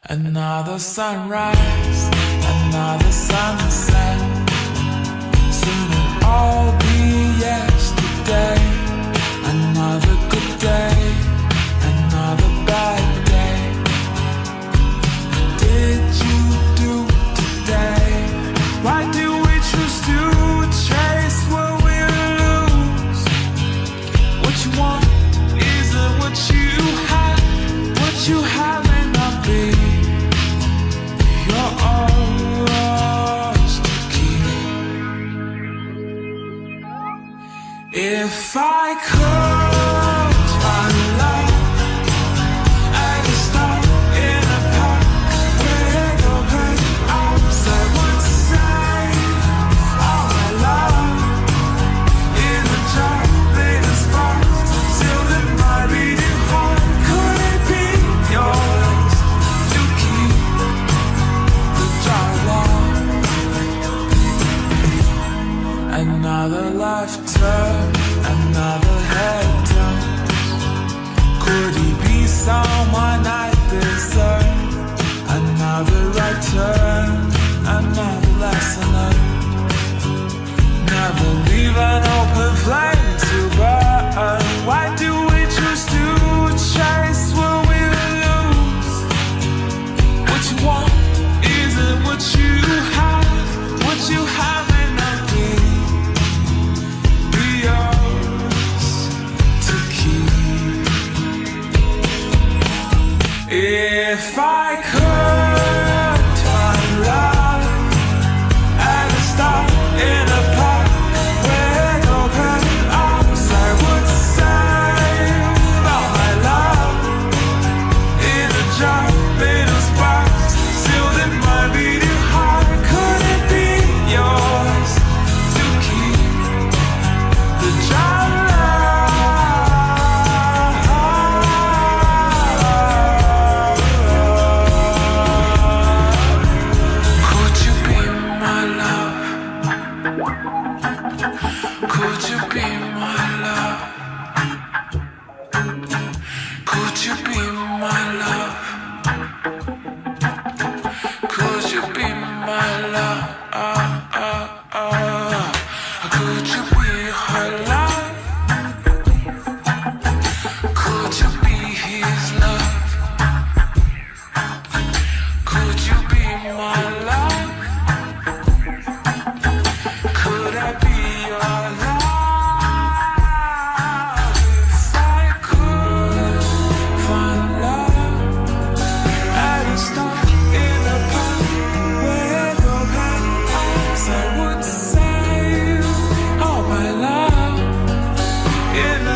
Another sunrise, another sunset. Soon it'll all be yesterday. Another good day, another bad day. Did you do today? Why do we choose to chase what we lose? What you want isn't what you have. What you have may not be yours to keep. If I could find love, I'd stop in a park with open arms. I would say all my love in a jar made of sparks, sealed in my beating heart. Could it be yours to keep? The jar warm. Another laughter, another head turn. Could he be someone I deserve? Another right turn, another lesson learned. Never leave an open flame to burn. Why do we choose to chase what we lose? What you want isn't what you have. What you have may not be yours to keep. If I could find love, I'd stop in a park with open arms. I would save all my love in a jar made of sparks, sealed in my beating heart. Could it be yours to keep? The jar. Could you be my love? Could you be my love? Could you be my love? Could you be my love? Could you be her love? Could you be his love? Could you be my love? Could I be your love? If I could find love, I'd stop in a park with open arms. I would save all my love in a